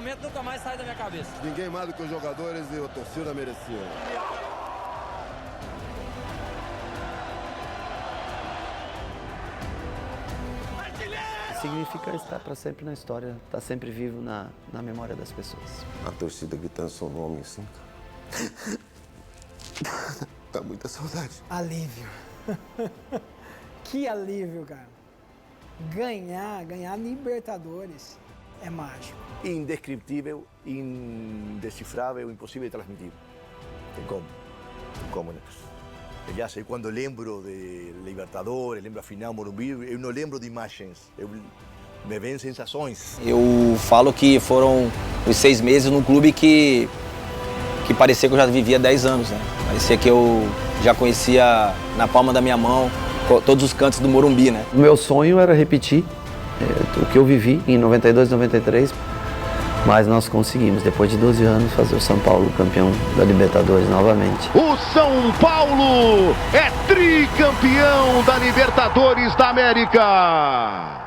pensamento nunca mais sai da minha cabeça. Ninguém mais do que os jogadores e a torcida mereciam. Significa estar para sempre na história, estar sempre vivo na memória das pessoas. A torcida gritando seu nome assim. Dá muita saudade. Alívio. Que alívio, cara. Ganhar Libertadores é mágico. Indescriptível, indescifrável, impossível de transmitir. Tem como, né? Já sei, quando lembro de Libertadores, lembro a final Morumbi, eu não lembro de imagens, me vêm sensações. Eu falo que foram os 6 meses num clube que parecia que eu já vivia 10 anos, né? Parecia que eu já conhecia na palma da minha mão todos os cantos do Morumbi, né? O meu sonho era repetir o que eu vivi em 92, 93, mas nós conseguimos, depois de 12 anos, fazer o São Paulo campeão da Libertadores novamente. O São Paulo é tricampeão da Libertadores da América.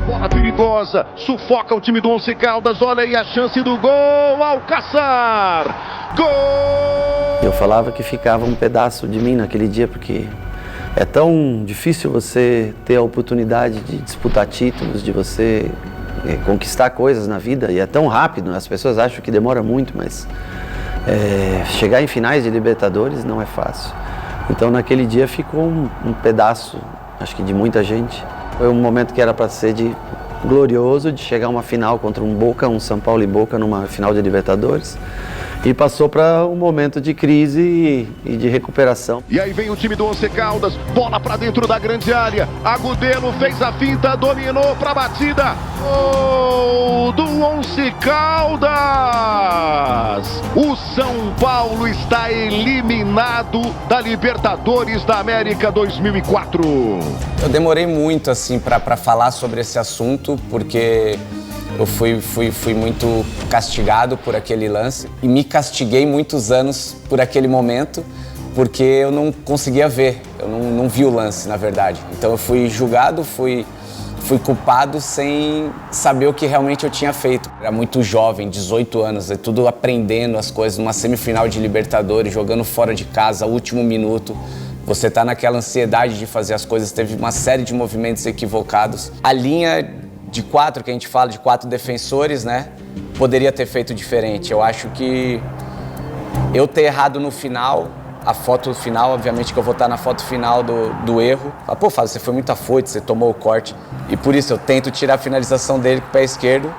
Bola perigosa, sufoca o time do Once Caldas, olha aí a chance do gol, Alcácer! Gol! Eu falava que ficava um pedaço de mim naquele dia, porque é tão difícil você ter a oportunidade de disputar títulos, de você conquistar coisas na vida, e é tão rápido, as pessoas acham que demora muito, mas chegar em finais de Libertadores não é fácil. Então naquele dia ficou um pedaço, acho que de muita gente. Foi um momento que era para ser glorioso, de chegar a uma final contra um Boca, um São Paulo e Boca numa final de Libertadores. E passou para um momento de crise e de recuperação. E aí vem o time do Once Caldas, bola para dentro da grande área. Agudelo fez a finta, dominou para a batida. Gol do Once Caldas! O São Paulo está eliminado da Libertadores da América 2004. Eu demorei muito assim para falar sobre esse assunto, porque eu fui muito castigado por aquele lance e me castiguei muitos anos por aquele momento, porque eu não conseguia ver, eu não vi o lance, na verdade. Então eu fui julgado, fui culpado sem saber o que realmente eu tinha feito. Era muito jovem, 18 anos, tudo aprendendo as coisas, numa semifinal de Libertadores, jogando fora de casa, último minuto. Você tá naquela ansiedade de fazer as coisas, teve uma série de movimentos equivocados. A linha de 4, que a gente fala, de 4 defensores, né, poderia ter feito diferente. Eu acho que eu ter errado no final, a foto final, obviamente que eu vou estar na foto final do erro. Pô, Fábio, você foi muito afoito, você tomou o corte. E por isso eu tento tirar a finalização dele com o pé esquerdo.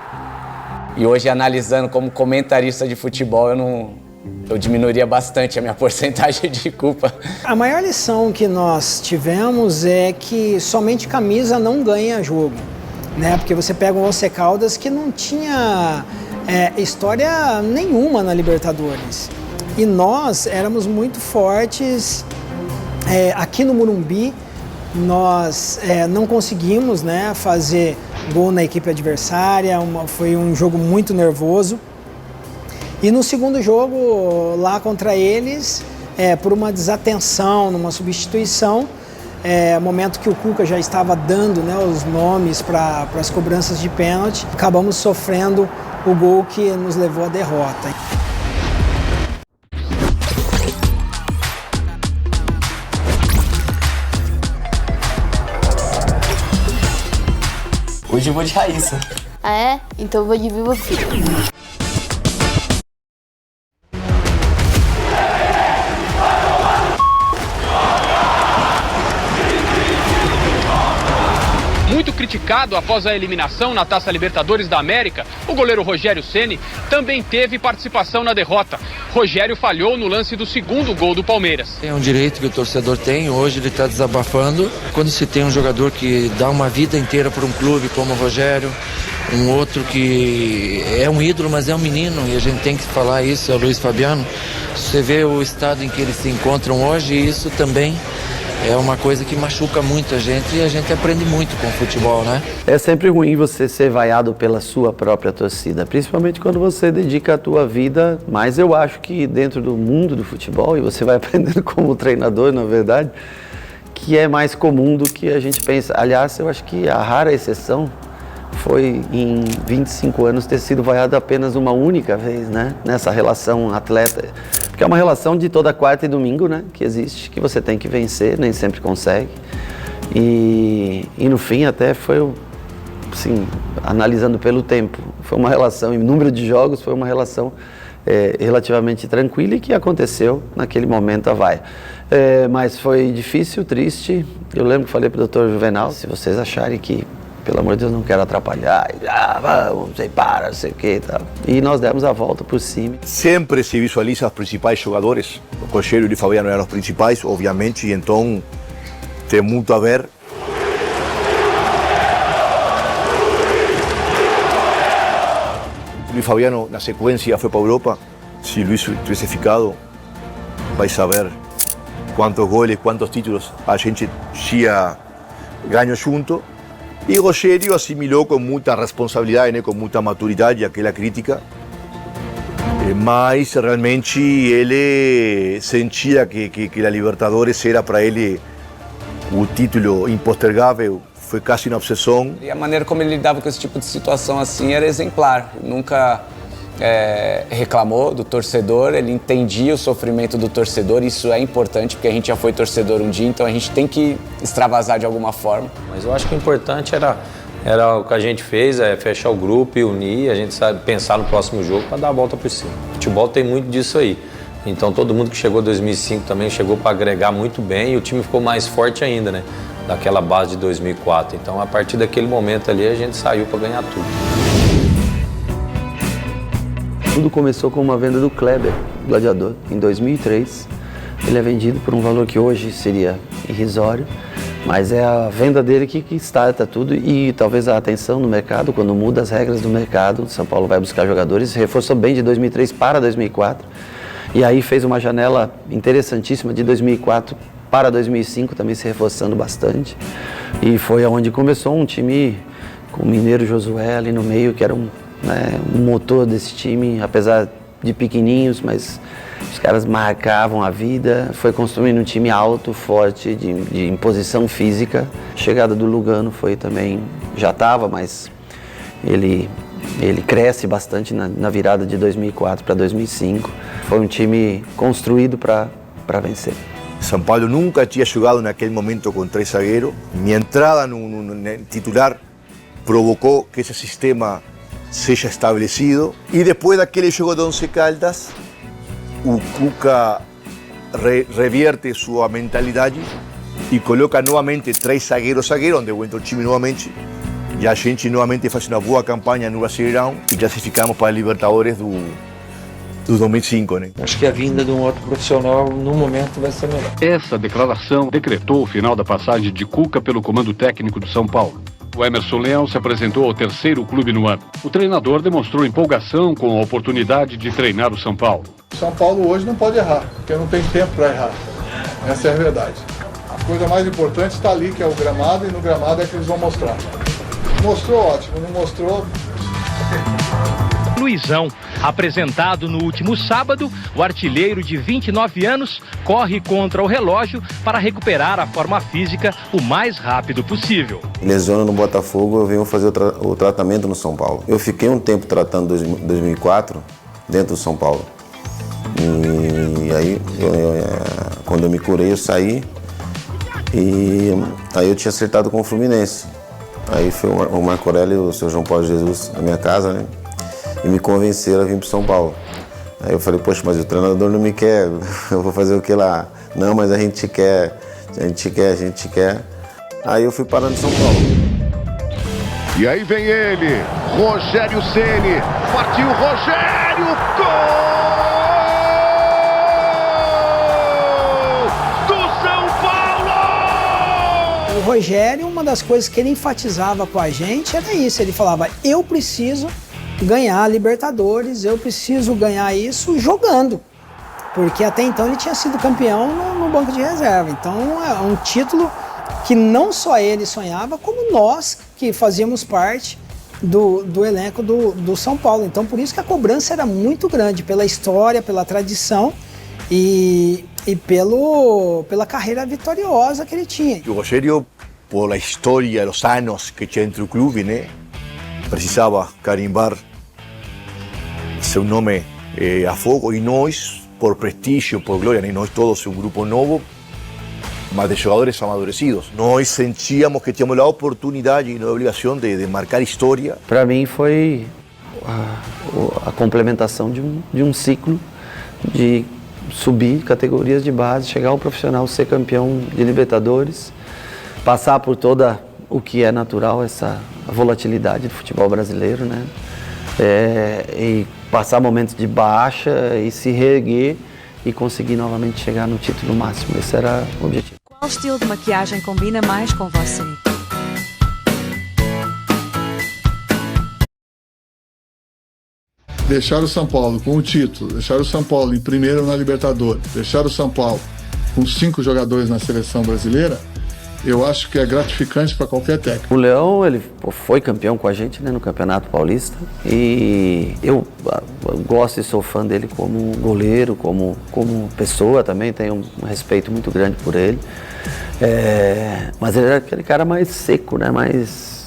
E hoje, analisando como comentarista de futebol, eu diminuiria bastante a minha porcentagem de culpa. A maior lição que nós tivemos é que somente camisa não ganha jogo, né? Porque você pega um Once Caldas que não tinha história nenhuma na Libertadores. E nós éramos muito fortes aqui no Morumbi. Nós não conseguimos, né, fazer gol na equipe adversária, foi um jogo muito nervoso. E no segundo jogo, lá contra eles, por uma desatenção, numa substituição, momento que o Cuca já estava dando, né, os nomes para as cobranças de pênalti, acabamos sofrendo o gol que nos levou à derrota. Hoje eu vou de Raíssa. Ah, é? Então eu vou de Viva Filho. criticado após a eliminação na Taça Libertadores da América, o goleiro Rogério Ceni também teve participação na derrota. Rogério falhou no lance do segundo gol do Palmeiras. É um direito que o torcedor tem, hoje ele está desabafando. Quando se tem um jogador que dá uma vida inteira para um clube como o Rogério, um outro que é um ídolo, mas é um menino, e a gente tem que falar isso, é o Luiz Fabiano. Você vê o estado em que eles se encontram hoje, e isso também é uma coisa que machuca muito a gente, e a gente aprende muito com o futebol, né? É sempre ruim você ser vaiado pela sua própria torcida, principalmente quando você dedica a tua vida, mas eu acho que dentro do mundo do futebol, e você vai aprendendo como treinador, na verdade, que é mais comum do que a gente pensa. Aliás, eu acho que a rara exceção foi em 25 anos ter sido vaiado apenas uma única vez, né? Nessa relação atleta. Porque é uma relação de toda quarta e domingo, né? Que existe, que você tem que vencer, nem sempre consegue. E no fim até foi, assim, analisando pelo tempo, foi uma relação, em número de jogos, foi uma relação relativamente tranquila e que aconteceu naquele momento a vaia. Mas foi difícil, triste. Eu lembro que falei para o Dr. Juvenal, se vocês acharem que pelo amor de Deus, não quero atrapalhar, vamos, sei para, não sei o que e tal. E nós demos a volta por cima. Sempre se visualiza os principais jogadores. O Rogério e o Fabiano eram os principais, obviamente, e então tem muito a ver. Luis Fabiano, na sequência, foi para a Europa. Se Luis tivesse ficado, vai saber quantos goles, quantos títulos a gente tinha ganho junto. E Rogério assimilou com muita responsabilidade, né, com muita maturidade aquela crítica, mas realmente ele sentia que a Libertadores era para ele o título impostergável, foi quase uma obsessão. E a maneira como ele lidava com esse tipo de situação assim era exemplar, nunca reclamou do torcedor, ele entendia o sofrimento do torcedor, isso é importante porque a gente já foi torcedor um dia, então a gente tem que extravasar de alguma forma. Mas eu acho que o importante era o que a gente fez, fechar o grupo e unir, a gente sabe pensar no próximo jogo para dar a volta por cima. O futebol tem muito disso aí, então todo mundo que chegou em 2005 também chegou para agregar muito bem e o time ficou mais forte ainda, né? Daquela base de 2004, então a partir daquele momento ali a gente saiu para ganhar tudo. Tudo começou com uma venda do Kleber, gladiador, em 2003. Ele é vendido por um valor que hoje seria irrisório, mas é a venda dele que starta tudo e talvez a atenção no mercado, quando muda as regras do mercado, São Paulo vai buscar jogadores, reforçou bem de 2003 para 2004 e aí fez uma janela interessantíssima de 2004 para 2005, também se reforçando bastante. E foi onde começou um time com o Mineiro Josué ali no meio, que era um motor desse time, apesar de pequenininhos, mas os caras marcavam a vida. Foi construindo um time alto, forte, de imposição física. A chegada do Lugano foi também, já estava, mas ele cresce bastante na virada de 2004 para 2005. Foi um time construído para vencer. São Paulo nunca tinha jogado naquele momento com 3 zagueiros. Minha entrada no titular provocou que esse sistema seja estabelecido. E depois daquele jogo de Once Caldas, o Cuca revierte sua mentalidade e coloca novamente 3 zagueiros, onde entra o time novamente. E a gente novamente faz uma boa campanha no Brasileirão e classificamos para a Libertadores do 2005, né? Acho que a vinda de um outro profissional, no momento, vai ser melhor. Essa declaração decretou o final da passagem de Cuca pelo comando técnico do São Paulo. O Emerson Leão se apresentou ao 3º clube no ano. O treinador demonstrou empolgação com a oportunidade de treinar o São Paulo. São Paulo hoje não pode errar, porque não tem tempo para errar. Essa é a verdade. A coisa mais importante está ali, que é o gramado, e no gramado é que eles vão mostrar. Mostrou, ótimo. Não mostrou... Luizão, apresentado no último sábado, o artilheiro de 29 anos corre contra o relógio para recuperar a forma física o mais rápido possível. Lesiona no Botafogo, eu venho fazer o tratamento no São Paulo. Eu fiquei um tempo tratando em 2004 dentro do São Paulo. E aí, quando eu me curei, eu saí e aí eu tinha acertado com o Fluminense. Aí foi o Marco Aurélio e o seu João Paulo Jesus na minha casa, né? E me convenceram a vir para São Paulo. Aí eu falei, poxa, mas o treinador não me quer, eu vou fazer o que lá? Não, mas a gente quer. Aí eu fui parar no São Paulo. E aí vem ele, Rogério Ceni. Partiu Rogério, gol do São Paulo! O Rogério, uma das coisas que ele enfatizava com a gente era isso. Ele falava, eu preciso ganhar a Libertadores, eu preciso ganhar isso jogando. Porque até então ele tinha sido campeão no banco de reserva. Então é um título que não só ele sonhava, como nós que fazíamos parte do elenco do São Paulo. Então por isso que a cobrança era muito grande, pela história, pela tradição e pela carreira vitoriosa que ele tinha. O Rogério, por la história, os anos que tinha entre o clube, né, precisava carimbar seu nome a fogo, e nós, por prestígio, por glória, né, nós todos um grupo novo, mas de jogadores amadurecidos. Nós sentíamos que tínhamos a oportunidade e a obrigação de marcar história. Para mim foi a complementação de um ciclo de subir categorias de base, chegar ao profissional, ser campeão de Libertadores, passar por toda o que é natural, essa volatilidade do futebol brasileiro, né? E passar momentos de baixa e se reerguer e conseguir novamente chegar no título máximo. Esse era o objetivo. Qual estilo de maquiagem combina mais com você? Deixar o São Paulo com o título, deixar o São Paulo em primeiro na Libertadores, deixar o São Paulo com 5 jogadores na seleção brasileira, eu acho que é gratificante para qualquer técnico. O Leão, ele foi campeão com a gente, né, no Campeonato Paulista, e eu gosto e sou fã dele como goleiro, como pessoa também, tenho um respeito muito grande por ele. Mas ele era aquele cara mais seco, né, mais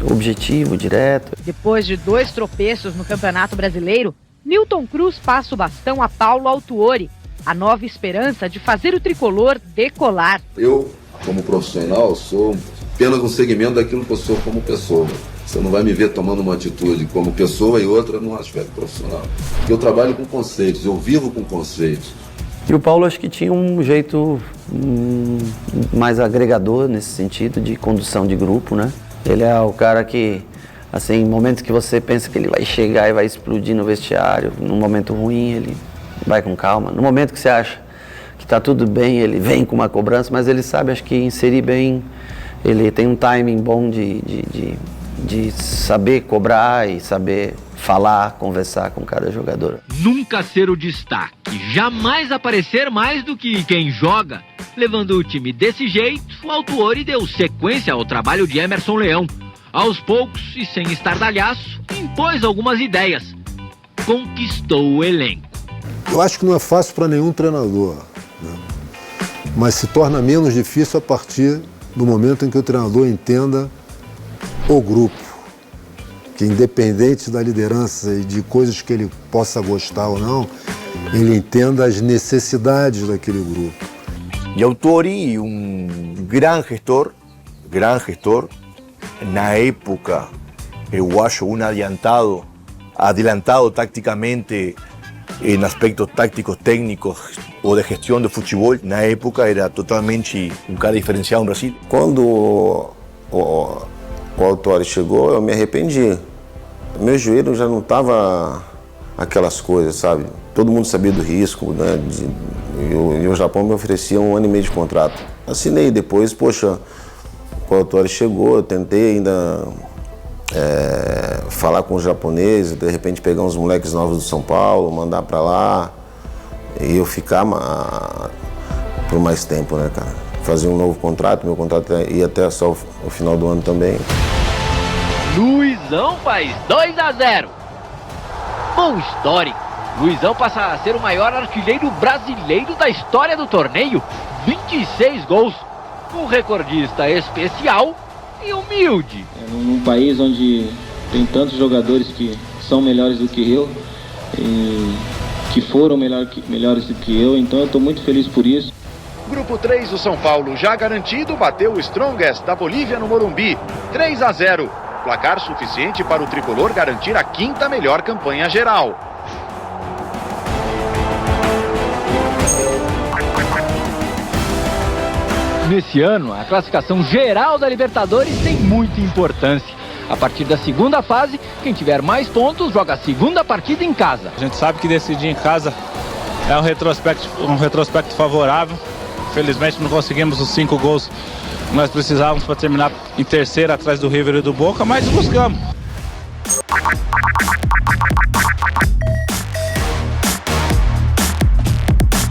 objetivo, direto. Depois de 2 tropeços no Campeonato Brasileiro, Nilton Cruz passa o bastão a Paulo Autuori, a nova esperança de fazer o tricolor decolar. Eu, como profissional, sou apenas um segmento daquilo que eu sou como pessoa. Você não vai me ver tomando uma atitude como pessoa e outra no aspecto profissional. Eu trabalho com conceitos, eu vivo com conceitos. E o Paulo acho que tinha um jeito mais agregador nesse sentido de condução de grupo, né? Ele é o cara que, assim, em momentos que você pensa que ele vai chegar e vai explodir no vestiário, num momento ruim ele vai com calma. No momento que você acha que está tudo bem, ele vem com uma cobrança, mas ele sabe, acho que inserir bem, ele tem um timing bom de saber cobrar e saber falar, conversar com cada jogador. Nunca ser o destaque, jamais aparecer mais do que quem joga. Levando o time desse jeito, o Autuori deu sequência ao trabalho de Emerson Leão. Aos poucos e sem estardalhaço, impôs algumas ideias. Conquistou o elenco. Eu acho que não é fácil para nenhum treinador, né? Mas se torna menos difícil a partir do momento em que o treinador entenda o grupo, que independente da liderança e de coisas que ele possa gostar ou não, ele entenda as necessidades daquele grupo. E Autuori, gran gestor, na época, eu acho adelantado tácticamente en aspectos tácticos, técnicos ou de gestão de futebol, na época era totalmente um cara diferenciado no Brasil. Quando o Autuori chegou, eu me arrependi. Meu joelho já não estava aquelas coisas, sabe? Todo mundo sabia do risco, né? E o Japão me oferecia 1 ano e meio de contrato. Assinei depois, poxa, o Autuori chegou, eu tentei ainda falar com os japoneses, de repente pegar uns moleques novos do São Paulo, mandar para lá e eu ficar por mais tempo, né, cara? Fazer um novo contrato, meu contrato ia até só o final do ano também. Luizão faz 2-0. Gol histórico. Luizão passa a ser o maior artilheiro brasileiro da história do torneio. 26 gols. Um recordista especial e humilde. Num país onde tem tantos jogadores que são melhores do que eu e que foram melhores do que eu, então eu estou muito feliz por isso. Grupo 3 do São Paulo, já garantido, bateu o Strongest da Bolívia no Morumbi, 3-0. Placar suficiente para o tricolor garantir a 5ª melhor campanha geral. Nesse ano, a classificação geral da Libertadores tem muita importância. A partir da segunda fase, quem tiver mais pontos joga a segunda partida em casa. A gente sabe que decidir em casa é um retrospecto favorável. Felizmente não conseguimos os 5 gols que nós precisávamos para terminar em terceiro atrás do River e do Boca, mas buscamos.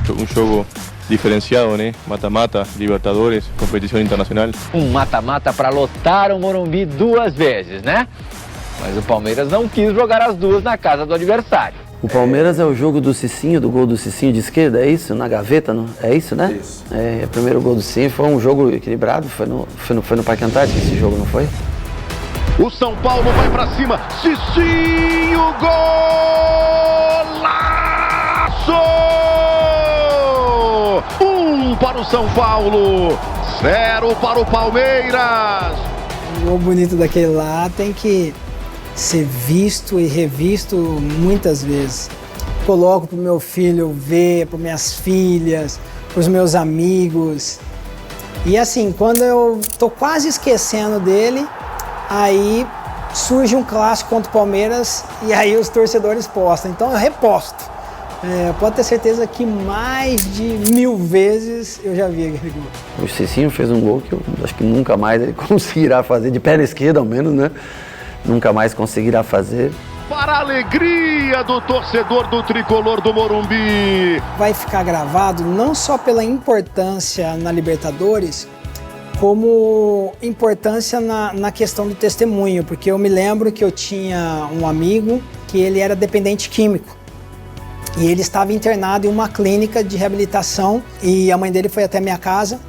Um jogo diferenciado, né? Mata-mata, Libertadores, competição internacional. Um mata-mata para lotar o Morumbi 2 vezes, né? Mas o Palmeiras não quis jogar as duas na casa do adversário. O Palmeiras é o jogo do Cicinho, do gol do Cicinho de esquerda, é isso? Na gaveta, não? É isso, né? Isso. É, o primeiro gol do Cicinho foi um jogo equilibrado, foi no Parque Antártico esse jogo, não foi? O São Paulo vai pra cima, Cicinho, golaço! 1 para o São Paulo, 0 para o Palmeiras. Um gol bonito daquele lá tem que ser visto e revisto muitas vezes. Coloco para o meu filho ver, para minhas filhas, para os meus amigos. E assim, quando eu tô quase esquecendo dele, aí surge um clássico contra o Palmeiras e aí os torcedores postam. Então eu reposto. Pode ter certeza que mais de 1000 vezes eu já vi aquele gol. O Cicinho fez um gol que eu acho que nunca mais ele conseguirá fazer, de perna esquerda ao menos, né? Nunca mais conseguirá fazer. Para a alegria do torcedor do tricolor do Morumbi. Vai ficar gravado não só pela importância na Libertadores, como importância na questão do testemunho, porque eu me lembro que eu tinha um amigo que ele era dependente químico. E ele estava internado em uma clínica de reabilitação e a mãe dele foi até minha casa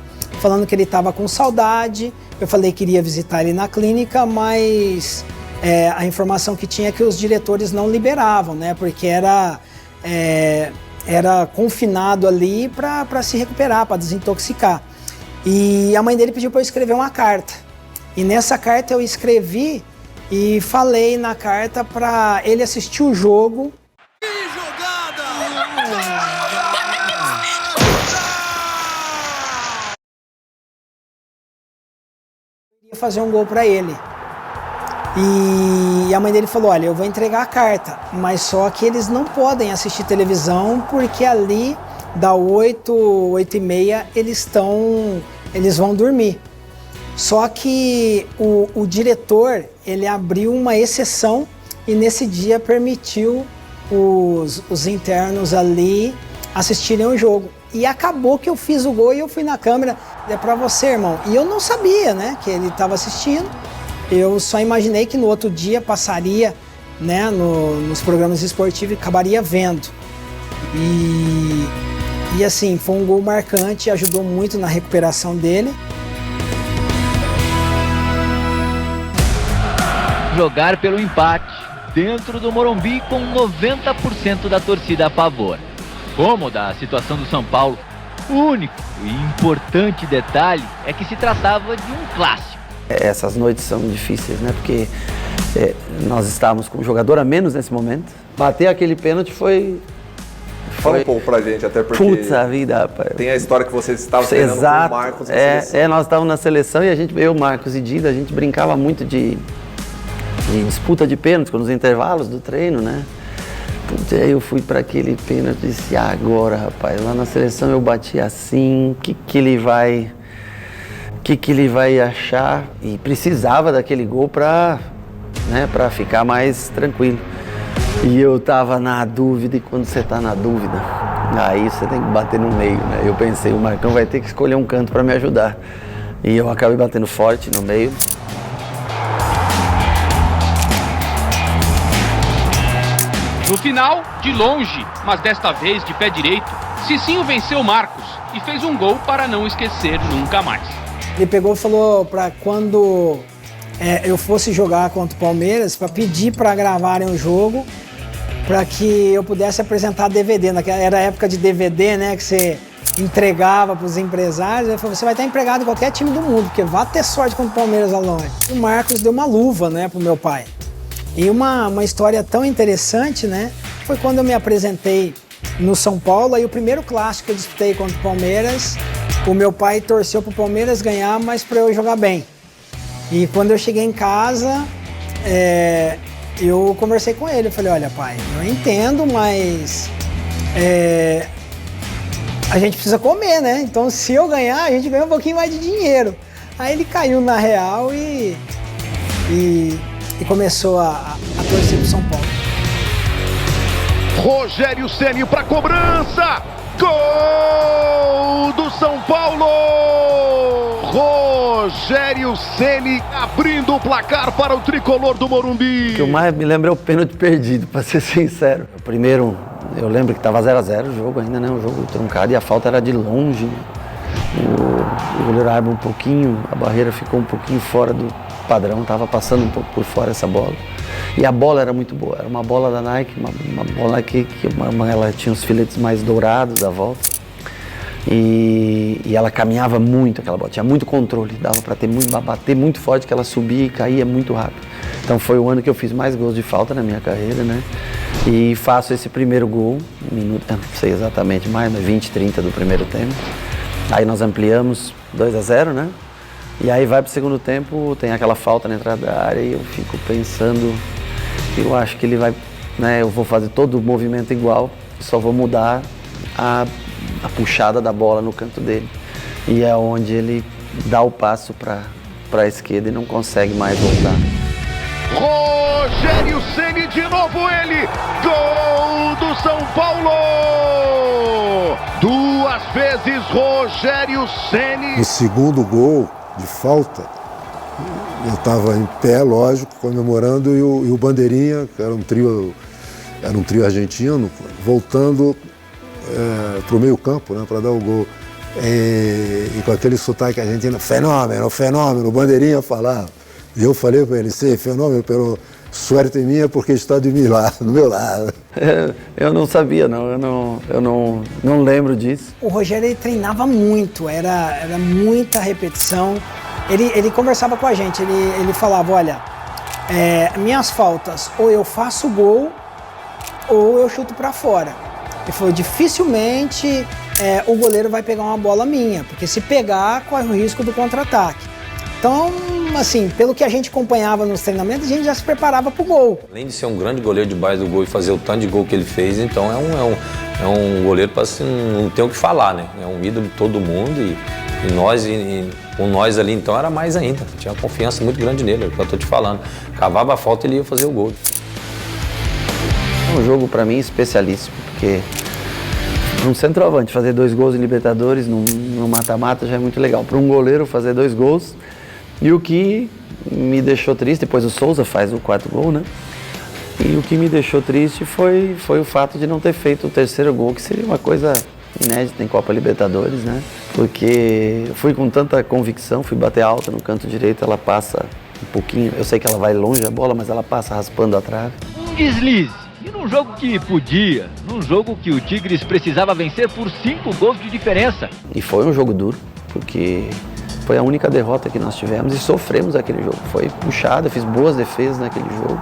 falando que ele estava com saudade. Eu falei que iria visitar ele na clínica, mas a informação que tinha é que os diretores não liberavam, né? Porque era confinado ali para se recuperar, para desintoxicar. E a mãe dele pediu para eu escrever uma carta. E nessa carta eu escrevi e falei na carta para ele assistir o jogo. Fazer um gol para ele. E a mãe dele falou: olha, eu vou entregar a carta, mas só que eles não podem assistir televisão porque ali da 8h30 eles vão dormir. Só que o diretor, ele abriu uma exceção e nesse dia permitiu os internos ali assistirem o jogo. E acabou que eu fiz o gol e eu fui na câmera. É pra você, irmão. E eu não sabia, né, que ele estava assistindo. Eu só imaginei que no outro dia passaria, né, nos programas esportivos e acabaria vendo. E assim, foi um gol marcante, ajudou muito na recuperação dele. Jogar pelo empate dentro do Morumbi com 90% da torcida a favor. Como da situação do São Paulo, o único e importante detalhe é que se tratava de um clássico. Essas noites são difíceis, né? Porque nós estávamos com um jogador a menos nesse momento. Bater aquele pênalti foi... Fala um pouco pra gente, até porque... Puta vida, rapaz. Tem a história que você estava treinando com o Marcos na seleção. Nós estávamos na seleção e eu, Marcos e Dida, a gente brincava muito de disputa de pênaltis nos intervalos do treino, né? Aí eu fui para aquele pênalti e disse: agora, rapaz, lá na seleção eu bati assim, o que ele vai achar? E precisava daquele gol para ficar mais tranquilo. E eu tava na dúvida, e quando você tá na dúvida, aí você tem que bater no meio, né? Eu pensei, o Marcão vai ter que escolher um canto para me ajudar. E eu acabei batendo forte no meio. No final, de longe, mas desta vez de pé direito, Cicinho venceu Marcos e fez um gol para não esquecer nunca mais. Ele pegou e falou para quando eu fosse jogar contra o Palmeiras, para pedir para gravarem o jogo, para que eu pudesse apresentar DVD. Era a época de DVD, né, que você entregava para os empresários. Ele falou: você vai estar empregado em qualquer time do mundo, porque vai ter sorte contra o Palmeiras lá longe. O Marcos deu uma luva, né, pro meu pai. E uma história tão interessante, né, foi quando eu me apresentei no São Paulo, aí o primeiro clássico que eu disputei contra o Palmeiras, o meu pai torceu pro Palmeiras ganhar, mas para eu jogar bem. E quando eu cheguei em casa, eu conversei com ele, eu falei, olha pai, eu entendo, mas a gente precisa comer, né? Então se eu ganhar, a gente ganha um pouquinho mais de dinheiro. Aí ele caiu na real e começou a torcer pro São Paulo. Rogério Ceni para cobrança! Gol do São Paulo! Rogério Ceni abrindo o placar para o tricolor do Morumbi. O que eu mais me lembro é o pênalti perdido, para ser sincero. O primeiro, eu lembro que estava 0-0 o jogo ainda, né? Um jogo truncado e a falta era de longe. Né? O goleiro abre um pouquinho, a barreira ficou um pouquinho fora do padrão, estava passando um pouco por fora essa bola. E a bola era muito boa, era uma bola da Nike, uma bola que ela tinha os filetes mais dourados à volta. E ela caminhava muito, aquela bola, tinha muito controle, dava para bater muito forte, que ela subia e caía muito rápido. Então foi o ano que eu fiz mais gols de falta na minha carreira, né? E faço esse primeiro gol, não sei exatamente mais, mas 20, 30 do primeiro tempo. Aí nós ampliamos 2-0, né? E aí vai pro segundo tempo, tem aquela falta na entrada da área e eu fico pensando, eu acho que ele vai, né? Eu vou fazer todo o movimento igual, só vou mudar a puxada da bola no canto dele. E é onde ele dá o passo para a esquerda e não consegue mais voltar. Rogério Ceni de novo ele! Gol do São Paulo! 2 vezes Rogério Ceni. O segundo gol de falta, eu estava em pé, lógico, comemorando, e o Bandeirinha, que era um trio argentino, voltando para o meio campo, né, para dar o gol. E com aquele sotaque argentino, fenômeno, o Bandeirinha falava. E eu falei para ele, sim, fenômeno, pelo suerte minha, porque está do meu lado. Eu não sabia, eu não lembro disso. O Rogério ele treinava muito, era muita repetição. Ele conversava com a gente, ele falava, olha, minhas faltas, ou eu faço gol, ou eu chuto para fora. Ele falou, dificilmente o goleiro vai pegar uma bola minha, porque se pegar, corre o risco do contra-ataque. Então, assim, pelo que a gente acompanhava nos treinamentos, a gente já se preparava para o gol. Além de ser um grande goleiro debaixo do gol e fazer o tanto de gol que ele fez, então é um goleiro para assim, não ter o que falar, né? É um ídolo de todo mundo e nós, com nós ali, então, era mais ainda. Tinha uma confiança muito grande nele, é o que eu estou te falando. Cavava a falta e ele ia fazer o gol. É um jogo, para mim, especialíssimo, porque para um centroavante fazer 2 gols em Libertadores, no mata-mata, já é muito legal. Para um goleiro fazer 2 gols... E o que me deixou triste, depois o Souza faz o 4º gol, né? E o que me deixou triste foi o fato de não ter feito o 3º gol, que seria uma coisa inédita em Copa Libertadores, né? Porque eu fui com tanta convicção, fui bater alta no canto direito, ela passa um pouquinho, eu sei que ela vai longe a bola, mas ela passa raspando a trave. Um deslize. E num jogo que podia, num jogo que o Tigres precisava vencer por 5 gols de diferença. E foi um jogo duro, porque... foi a única derrota que nós tivemos e sofremos aquele jogo. Foi puxado, eu fiz boas defesas naquele jogo.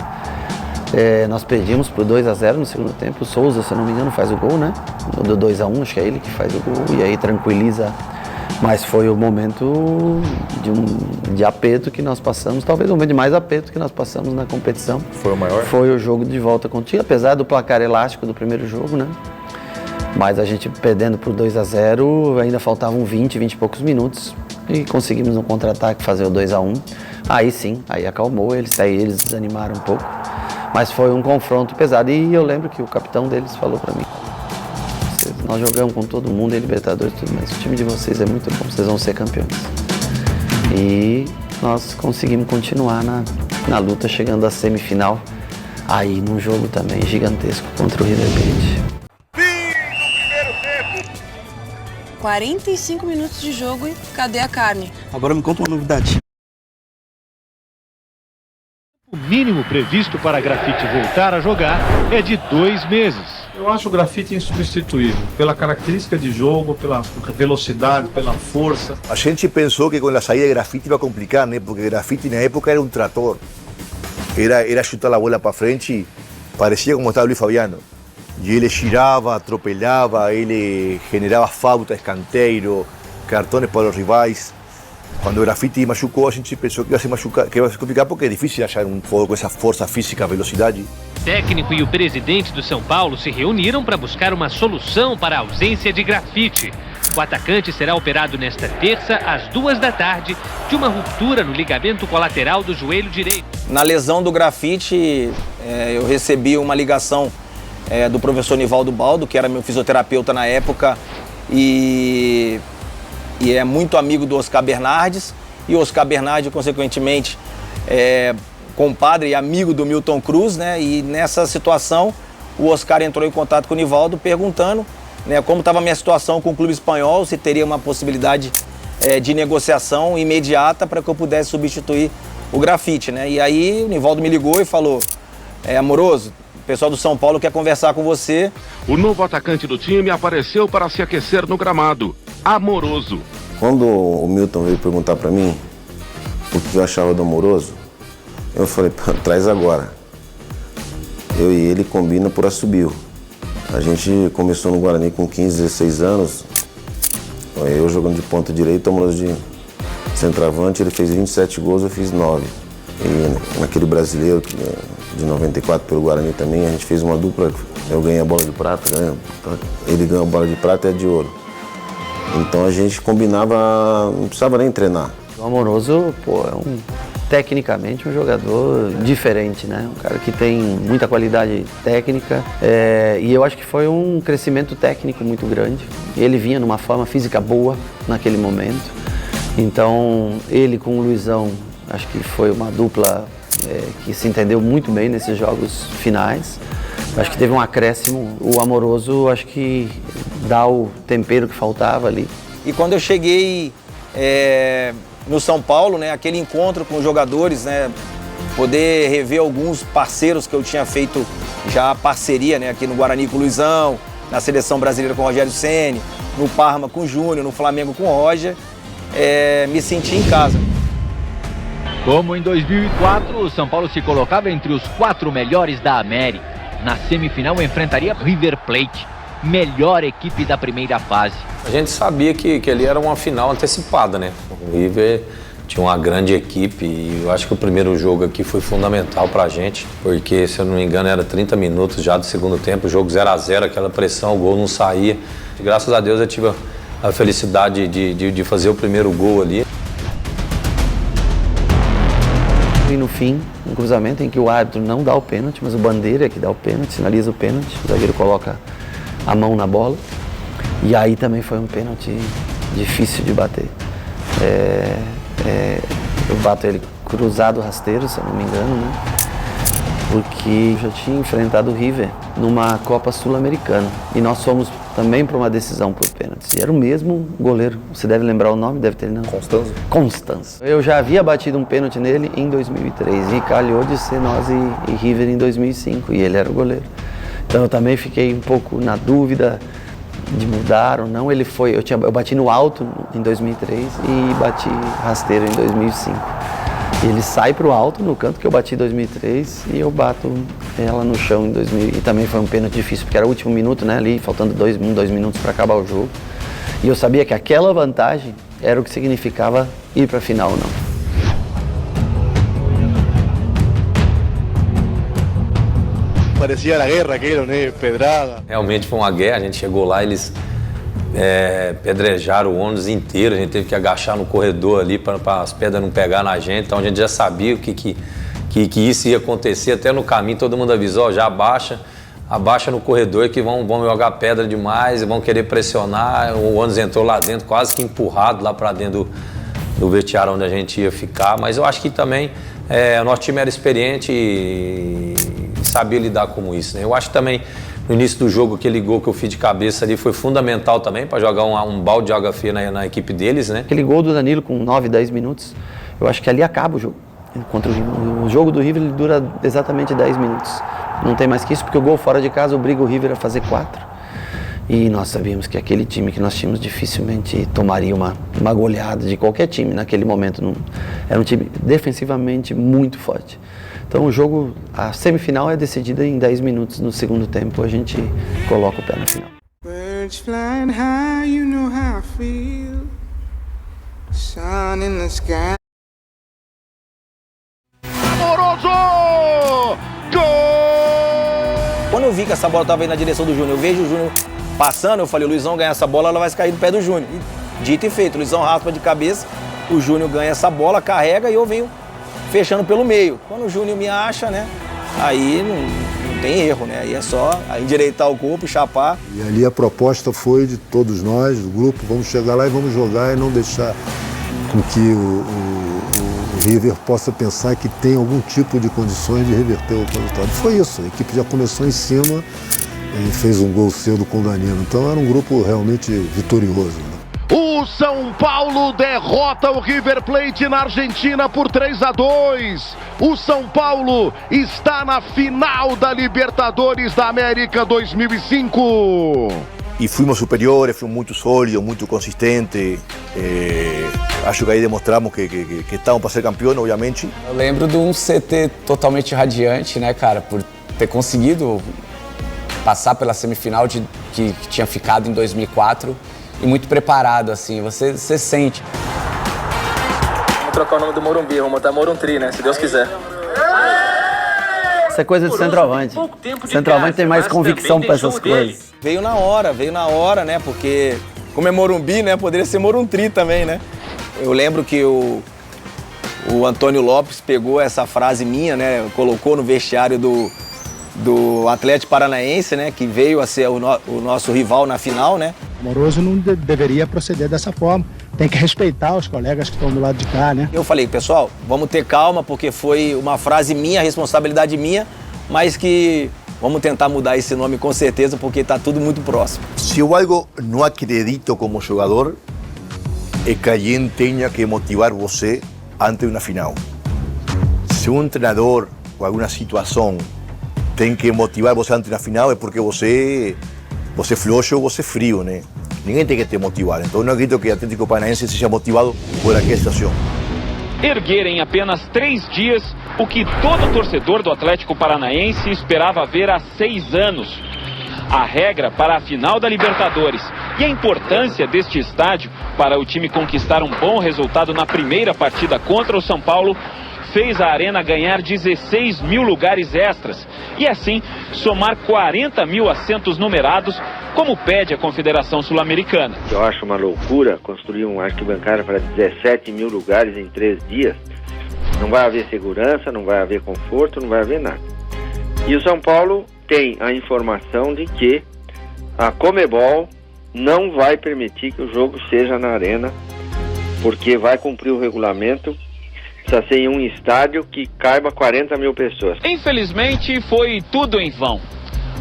Nós perdimos por 2-0 no segundo tempo. O Souza, se eu não me engano, faz o gol, né? Do 2-1, acho que é ele que faz o gol. E aí tranquiliza. Mas foi o momento de aperto que nós passamos. Talvez o momento de mais aperto que nós passamos na competição. Foi o maior? Foi o jogo de volta contigo, apesar do placar elástico do primeiro jogo, né? Mas a gente perdendo por 2-0, ainda faltavam 20 e poucos minutos. E conseguimos no contra-ataque fazer o 2-1. Aí sim, aí acalmou eles, aí eles desanimaram um pouco. Mas foi um confronto pesado. E eu lembro que o capitão deles falou pra mim, nós jogamos com todo mundo em Libertadores, tudo, mas o time de vocês é muito bom, vocês vão ser campeões. E nós conseguimos continuar na luta, chegando à semifinal. Aí num jogo também gigantesco contra o River Plate. 45 minutos de jogo e cadê a carne? Agora me conta uma novidade. O mínimo previsto para Grafite voltar a jogar é de 2 meses. Eu acho o Grafite insubstituível, pela característica de jogo, pela velocidade, pela força. A gente pensou que com a saída de Grafite ia complicar, né? Porque Grafite na época era um trator. Era chutar a bola para frente, parecia como estava o Luis Fabiano. E ele girava, atropelava, ele generava falta, escanteio, cartões para os rivais. Quando o grafite machucou, a gente pensou que ia se machucar, que ia se complicar, porque é difícil achar um jogo com essa força física, velocidade. O técnico e o presidente do São Paulo se reuniram para buscar uma solução para a ausência de grafite. O atacante será operado nesta terça, às 14h, de uma ruptura no ligamento colateral do joelho direito. Na lesão do grafite, eu recebi uma ligação do professor Nivaldo Baldo, que era meu fisioterapeuta na época, e é muito amigo do Oscar Bernardes, e o Oscar Bernardes, consequentemente, é compadre e amigo do Milton Cruz, né? E nessa situação, o Oscar entrou em contato com o Nivaldo perguntando, né, como estava a minha situação com o clube espanhol, se teria uma possibilidade de negociação imediata para que eu pudesse substituir o grafite, né? E aí o Nivaldo me ligou e falou, Amoroso, o pessoal do São Paulo quer conversar com você. O novo atacante do time apareceu para se aquecer no gramado. Amoroso. Quando o Milton veio perguntar para mim o que eu achava do Amoroso, eu falei, traz agora. Eu e ele combina por assobio. A gente começou no Guarani com 15, 16 anos, eu jogando de ponta direita, o Amoroso de centroavante, ele fez 27 gols, eu fiz 9. E naquele brasileiro de 94 pelo Guarani também, a gente fez uma dupla, eu ganhei a bola de prata, ele ganhou a bola de prata e a de ouro. Então a gente combinava, não precisava nem treinar. O Amoroso, tecnicamente um jogador diferente, né? Um cara que tem muita qualidade técnica e eu acho que foi um crescimento técnico muito grande. Ele vinha numa forma física boa naquele momento, então ele com o Luizão, acho que foi uma dupla que se entendeu muito bem nesses jogos finais. Acho que teve um acréscimo, o Amoroso acho que dá o tempero que faltava ali. E quando eu cheguei no São Paulo, né, aquele encontro com os jogadores, né, poder rever alguns parceiros que eu tinha feito já parceria, né, aqui no Guarani com o Luizão, na Seleção Brasileira com o Rogério Ceni, no Parma com o Júnior, no Flamengo com o Roger, me senti em casa. Como em 2004, o São Paulo se colocava entre os 4 melhores da América. Na semifinal enfrentaria River Plate, melhor equipe da primeira fase. A gente sabia que ali era uma final antecipada, né? O River tinha uma grande equipe e eu acho que o primeiro jogo aqui foi fundamental pra gente, porque, se eu não me engano, era 30 minutos já do segundo tempo, o jogo 0-0, aquela pressão, o gol não saía. E, graças a Deus eu tive a felicidade de fazer o primeiro gol ali. E no fim, um cruzamento em que o árbitro não dá o pênalti, mas o Bandeira é que dá o pênalti, sinaliza o pênalti, o zagueiro coloca a mão na bola. E aí também foi um pênalti difícil de bater. Eu bato ele cruzado rasteiro, se eu não me engano, né? Porque já tinha enfrentado o River numa Copa Sul-Americana. E nós fomos também para uma decisão por pênaltis. E era o mesmo goleiro. Você deve lembrar o nome, deve ter, não? Constanzo. Eu já havia batido um pênalti nele em 2003 e calhou de ser nós e River em 2005. E ele era o goleiro. Então eu também fiquei um pouco na dúvida de mudar ou não. Eu bati no alto em 2003 e bati rasteiro em 2005. Ele sai pro alto no canto que eu bati em 2003 e eu bato ela no chão em 2000. E também foi um pênalti difícil, porque era o último minuto, né, ali, faltando 2 minutos para acabar o jogo. E eu sabia que aquela vantagem era o que significava ir para a final ou não. Parecia a guerra aquilo, né? Pedrada. Realmente foi uma guerra, a gente chegou lá, eles pedrejaram o ônibus inteiro, a gente teve que agachar no corredor ali para as pedras não pegar na gente, então a gente já sabia que isso ia acontecer, até no caminho todo mundo avisou, já abaixa no corredor que vão jogar pedra demais, vão querer pressionar, o ônibus entrou lá dentro, quase que empurrado lá para dentro do vestiário onde a gente ia ficar, mas eu acho que também o nosso time era experiente e sabia lidar com isso, né? Eu acho que também no início do jogo, aquele gol que eu fiz de cabeça ali foi fundamental também para jogar um balde de água fria na equipe deles, né? Aquele gol do Danilo com 9, 10 minutos, eu acho que ali acaba o jogo. Contra o jogo do River ele dura exatamente 10 minutos. Não tem mais que isso, porque o gol fora de casa obriga o River a fazer 4. E nós sabíamos que aquele time que nós tínhamos dificilmente tomaria uma goleada de qualquer time naquele momento. Era um time defensivamente muito forte. Então o jogo, a semifinal é decidida em 10 minutos. No segundo tempo a gente coloca o pé na final. Birds flying high, you know how I feel. Amoroso! Gol! Quando eu vi que essa bola estava indo na direção do Júnior, eu vejo o Júnior passando, eu falei, o Luizão ganha essa bola, ela vai cair do pé do Júnior. E, dito e feito, o Luizão raspa de cabeça, o Júnior ganha essa bola, carrega e eu venho fechando pelo meio. Quando o Júnior me acha, né, aí não tem erro, né, aí é só endireitar o corpo e chapar. E ali a proposta foi de todos nós, do grupo, vamos chegar lá e vamos jogar e não deixar com que o River possa pensar que tem algum tipo de condições de reverter o resultado. Foi isso, a equipe já começou em cima e fez um gol cedo com o Danilo. Então era um grupo realmente vitorioso. Né? O São Paulo derrota o River Plate na Argentina por 3-2. O São Paulo está na final da Libertadores da América 2005. E fomos superiores, fomos muito sólidos, muito consistentes. Acho que aí demonstramos que estávamos para ser campeão, obviamente. Eu lembro de um CT totalmente radiante, né, cara, por ter conseguido passar pela semifinal que tinha ficado em 2004 e muito preparado, assim, você sente. Vamos trocar o nome do Morumbi, vamos botar Moruntri, né, se Deus quiser. Isso é coisa de centroavante. Centroavante tem mais convicção para essas coisas. Veio na hora, né? Porque como é Morumbi, né? Poderia ser Moruntri também, né? Eu lembro que o Antônio Lopes pegou essa frase minha, né? Colocou no vestiário do Atlético Paranaense, né? Que veio a ser o nosso rival na final, né? Amoroso não deveria proceder dessa forma. Tem que respeitar os colegas que estão do lado de cá, né? Eu falei, pessoal, vamos ter calma, porque foi uma frase minha, responsabilidade minha, mas que vamos tentar mudar esse nome com certeza, porque está tudo muito próximo. Se eu algo não acredito como jogador, é que alguém tenha que motivar você antes de uma final. Se um treinador ou alguma situação tem que motivar você antes de uma final, é porque você é floxo ou você é frio, né? Ninguém tem que te motivar. Então não acredito que o Atlético Paranaense seja motivado por aquela situação. Erguer em apenas 3 dias o que todo torcedor do Atlético Paranaense esperava ver há 6 anos. A regra para a final da Libertadores e a importância deste estádio para o time conquistar um bom resultado na primeira partida contra o São Paulo fez a Arena ganhar 16 mil lugares extras e assim somar 40 mil assentos numerados, como pede a Confederação Sul-Americana. Eu acho uma loucura construir uma arquibancada para 17 mil lugares em 3 dias. Não vai haver segurança, não vai haver conforto, não vai haver nada. E o São Paulo tem a informação de que a Conmebol não vai permitir que o jogo seja na Arena, porque vai cumprir o regulamento. Precisa ser em um estádio que caiba 40 mil pessoas. Infelizmente foi tudo em vão.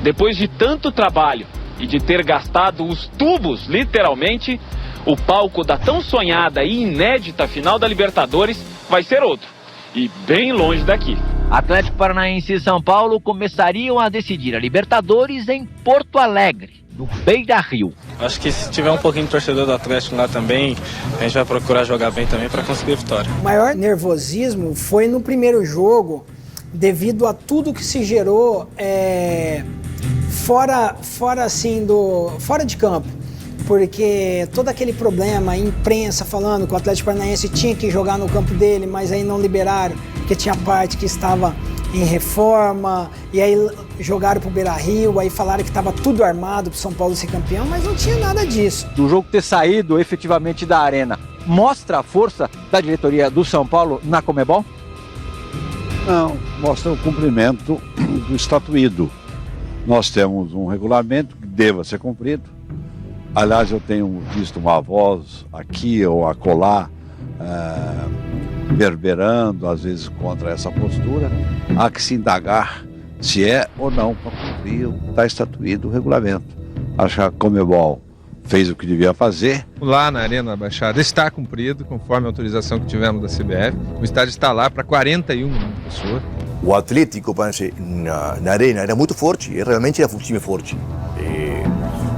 Depois de tanto trabalho e de ter gastado os tubos, literalmente, o palco da tão sonhada e inédita final da Libertadores vai ser outro. E bem longe daqui. Atlético Paranaense e São Paulo começariam a decidir a Libertadores em Porto Alegre, no Beira-Rio. Acho que se tiver um pouquinho de torcedor do Atlético lá também, a gente vai procurar jogar bem também para conseguir a vitória. O maior nervosismo foi no primeiro jogo, devido a tudo que se gerou fora de campo. Porque todo aquele problema, a imprensa falando que o Atlético Paranaense tinha que jogar no campo dele, mas aí não liberaram, porque tinha parte que estava em reforma, e aí jogaram pro Beira-Rio, aí falaram que estava tudo armado pro São Paulo ser campeão, mas não tinha nada disso. Do jogo ter saído efetivamente da Arena, mostra a força da diretoria do São Paulo na Conmebol? Não, mostra o cumprimento do estatuído. Nós temos um regulamento que deva ser cumprido. Aliás, eu tenho visto uma voz aqui ou acolá berberando, às vezes, contra essa postura. Há que se indagar se é ou não para cumprir o que está estatuído o regulamento. Acho que a Conmebol fez o que devia fazer. Lá na Arena Baixada está cumprido, conforme a autorização que tivemos da CBF. O estádio está lá para 41 mil pessoas. O Atlético Paranaense na Arena era muito forte, realmente era um time forte.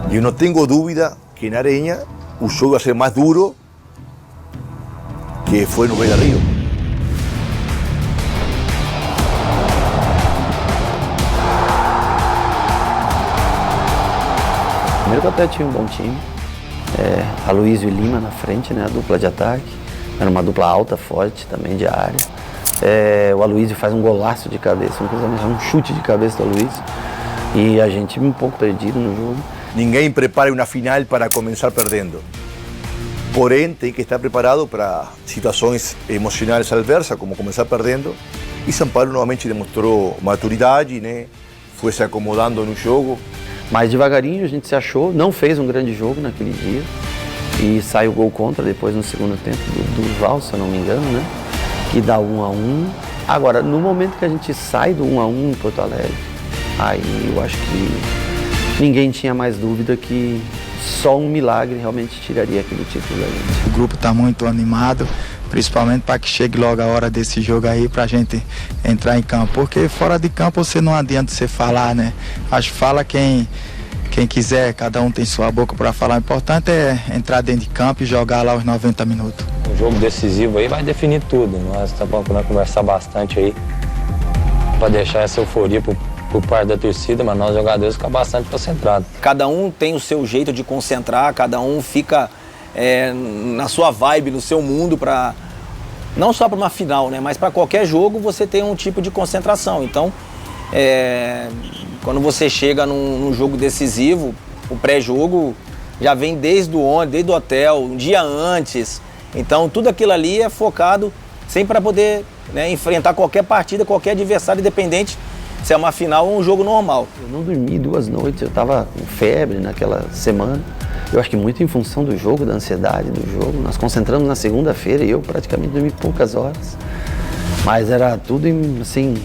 Eu não tenho dúvida que na Arena o jogo vai ser mais duro que foi no Beira-Rio. Primeiro que o Atlético tinha um bom time, Aloysio e Lima na frente, né, a dupla de ataque. Era uma dupla alta, forte, também de área. O Aloysio faz um golaço de cabeça, um chute de cabeça do Aloysio. E a gente um pouco perdido no jogo. Ninguém prepara uma final para começar perdendo. Porém, tem que estar preparado para situações emocionais adversas, como começar perdendo. E São Paulo novamente demonstrou maturidade, né? Foi se acomodando no jogo. Mas devagarinho a gente se achou, não fez um grande jogo naquele dia. E sai o gol contra depois no segundo tempo do Val, se eu não me engano, né? Que dá 1-1. Agora, no momento que a gente sai do 1-1 em Porto Alegre, aí eu acho que ninguém tinha mais dúvida que só um milagre realmente tiraria aquele título da gente. O grupo está muito animado, principalmente para que chegue logo a hora desse jogo aí para a gente entrar em campo. Porque fora de campo você não adianta você falar, né? Acho que fala quem quiser, cada um tem sua boca para falar. O importante é entrar dentro de campo e jogar lá os 90 minutos. Um jogo decisivo aí vai definir tudo. Nós estamos procurando conversar bastante aí para deixar essa euforia por parte da torcida, mas nós jogadores ficam bastante concentrados. Cada um tem o seu jeito de concentrar, cada um fica na sua vibe, no seu mundo, não só para uma final, né, mas para qualquer jogo você tem um tipo de concentração. Então, quando você chega num jogo decisivo, o pré-jogo já vem desde o hotel, um dia antes. Então, tudo aquilo ali é focado sempre para poder, né, enfrentar qualquer partida, qualquer adversário, independente se é uma final ou um jogo normal. Eu não dormi 2 noites, eu estava com febre naquela semana. Eu acho que muito em função do jogo, da ansiedade do jogo. Nós concentramos na segunda-feira e eu praticamente dormi poucas horas. Mas era tudo assim,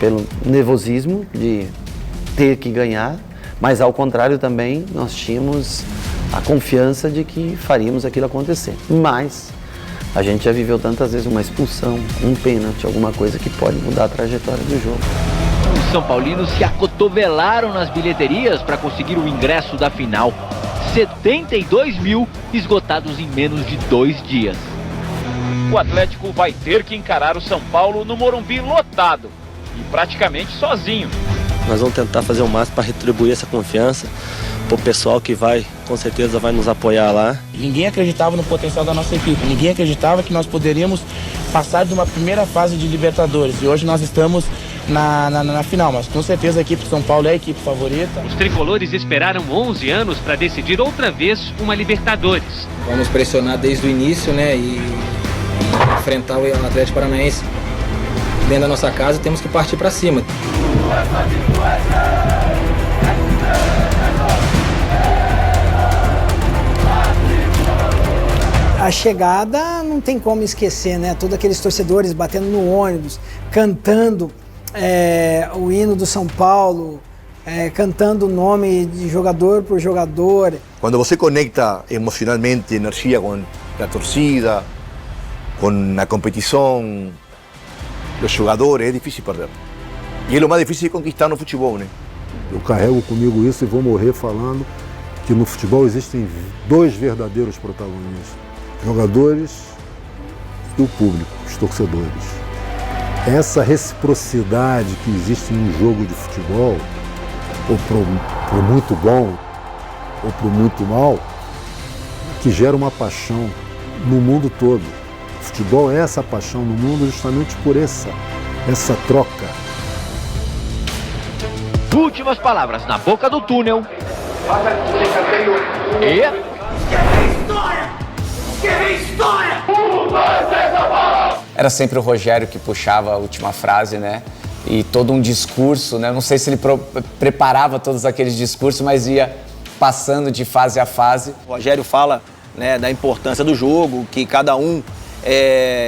pelo nervosismo de ter que ganhar, mas ao contrário também nós tínhamos a confiança de que faríamos aquilo acontecer. Mas a gente já viveu tantas vezes uma expulsão, um pênalti, alguma coisa que pode mudar a trajetória do jogo. Os São Paulinos se acotovelaram nas bilheterias para conseguir o ingresso da final. 72 mil esgotados em menos de 2 dias. O Atlético vai ter que encarar o São Paulo no Morumbi lotado e praticamente sozinho. Nós vamos tentar fazer o máximo para retribuir essa confiança pro pessoal que com certeza vai nos apoiar lá. Ninguém acreditava no potencial da nossa equipe, ninguém acreditava que nós poderíamos passar de uma primeira fase de Libertadores. E hoje nós estamos na final, mas com certeza a equipe de São Paulo é a equipe favorita. Os tricolores esperaram 11 anos para decidir outra vez uma Libertadores. Vamos pressionar desde o início, né, e enfrentar o Atlético Paranaense dentro da nossa casa, temos que partir para cima. A chegada não tem como esquecer, né? Todos aqueles torcedores batendo no ônibus, cantando o hino do São Paulo, cantando o nome de jogador por jogador. Quando você conecta emocionalmente, energia com a torcida, com a competição, os jogadores, é difícil perder. E é o mais difícil de conquistar no futebol, né? Eu carrego comigo isso e vou morrer falando que no futebol existem 2 verdadeiros protagonistas: jogadores e o público, os torcedores. Essa reciprocidade que existe em um jogo de futebol, ou pro muito bom ou pro muito mal, que gera uma paixão no mundo todo. O futebol é essa paixão no mundo justamente por essa troca. Últimas palavras na boca do túnel. E... Era sempre o Rogério que puxava a última frase, né? E todo um discurso, né? Não sei se ele preparava todos aqueles discursos, mas ia passando de fase a fase. O Rogério fala, né, da importância do jogo, que cada um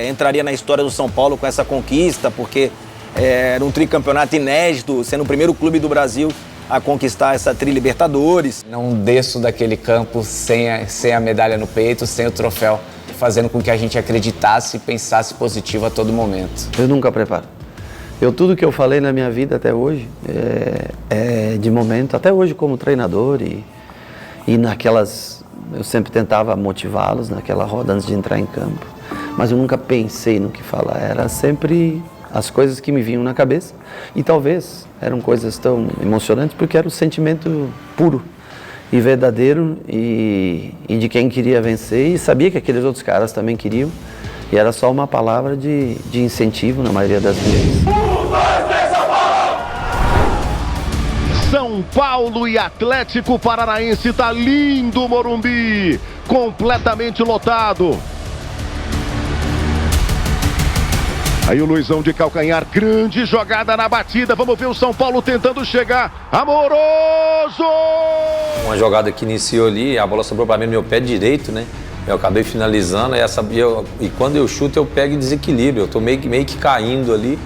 entraria na história do São Paulo com essa conquista, porque era um tricampeonato inédito, sendo o primeiro clube do Brasil a conquistar essa Tri-Libertadores. Não desço daquele campo sem a medalha no peito, sem o troféu, fazendo com que a gente acreditasse e pensasse positivo a todo momento. Eu nunca preparo. Tudo que eu falei na minha vida até hoje é de momento, até hoje como treinador e naquelas... Eu sempre tentava motivá-los naquela roda antes de entrar em campo, mas eu nunca pensei no que falar, era sempre as coisas que me vinham na cabeça e talvez eram coisas tão emocionantes porque era o sentimento puro e verdadeiro e de quem queria vencer e sabia que aqueles outros caras também queriam E era só uma palavra de incentivo na maioria das vezes. São Paulo e Atlético Paranaense, tá lindo o Morumbi, completamente lotado. Aí o Luizão de calcanhar, grande jogada na batida, vamos ver o São Paulo tentando chegar, Amoroso! Uma jogada que iniciou ali, a bola sobrou para mim no meu pé direito, né? Eu acabei finalizando, e quando eu chuto eu pego em desequilíbrio, eu tô meio que caindo ali.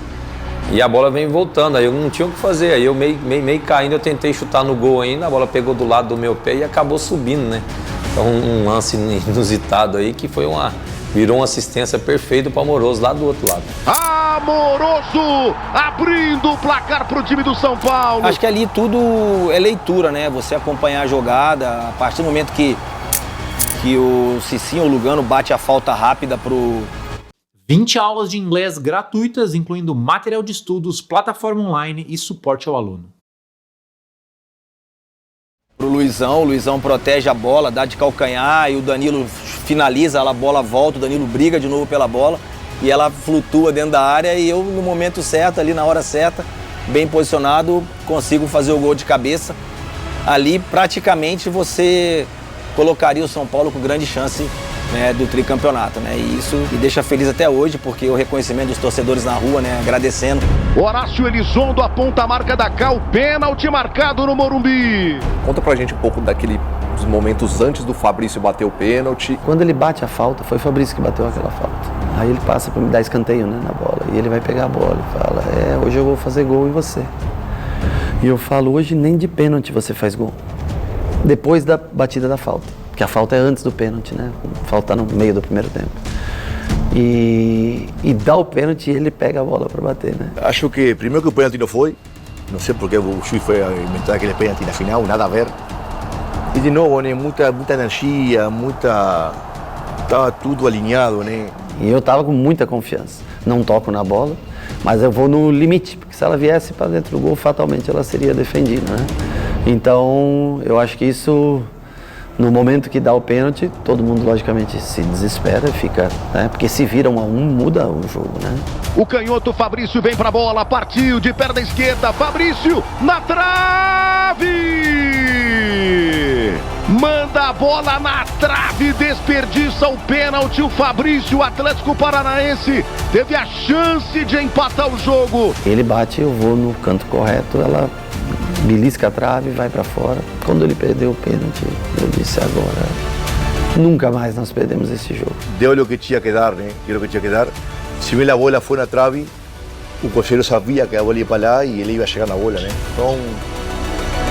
E a bola vem voltando, aí eu não tinha o que fazer, aí eu meio caindo, eu tentei chutar no gol ainda, a bola pegou do lado do meu pé e acabou subindo, né? Então um lance inusitado aí que virou uma assistência perfeita para o Amoroso lá do outro lado. Amoroso abrindo o placar pro time do São Paulo. Acho que ali tudo é leitura, né? Você acompanhar a jogada, a partir do momento que o Cicinho ou o Lugano bate a falta rápida pro... 20 aulas de inglês gratuitas, incluindo material de estudos, plataforma online e suporte ao aluno. Pro Luizão, o Luizão protege a bola, dá de calcanhar e o Danilo finaliza, a bola volta, o Danilo briga de novo pela bola e ela flutua dentro da área e eu no momento certo, ali na hora certa, bem posicionado, consigo fazer o gol de cabeça. Ali praticamente você colocaria o São Paulo com grande chance, né, do tricampeonato, né? E isso me deixa feliz até hoje, porque o reconhecimento dos torcedores na rua, né, agradecendo. Horácio Elizondo aponta a marca da Cal, pênalti marcado no Morumbi. Conta pra gente um pouco daqueles momentos antes do Fabrício bater o pênalti. Quando ele bate a falta, foi o Fabrício que bateu aquela falta. Aí ele passa para me dar escanteio, né, na bola, e ele vai pegar a bola e fala, hoje eu vou fazer gol em você. E eu falo, hoje nem de pênalti você faz gol. Depois da batida da falta. Porque a falta é antes do pênalti, né? Falta no meio do primeiro tempo. E dá o pênalti e ele pega a bola para bater, né? Acho que primeiro que o pênalti não foi, não sei porque o juiz foi inventar aquele pênalti na final, nada a ver. E de novo, né? Muita energia, estava tudo alinhado, né? E eu estava com muita confiança. Não toco na bola, mas eu vou no limite, porque se ela viesse para dentro do gol, fatalmente ela seria defendida, né? Então, eu acho que isso... No momento que dá o pênalti, todo mundo logicamente se desespera e fica, né? Porque se vira 1 a 1, muda o jogo, né? O canhoto Fabrício vem pra bola, partiu de perna esquerda, Fabrício na trave! Manda a bola na trave, desperdiça o pênalti, o Fabrício, o Atlético Paranaense teve a chance de empatar o jogo. Ele bate, eu vou no canto correto, ela belisca a trave e vai para fora. Quando ele perdeu o pênalti, eu disse agora, nunca mais nós perdemos esse jogo. Deu o que tinha que dar, né? Deu o que tinha que dar. Se bem a bola foi na trave, o Cocheiro sabia que a bola ia para lá e ele ia chegar na bola, né? Então,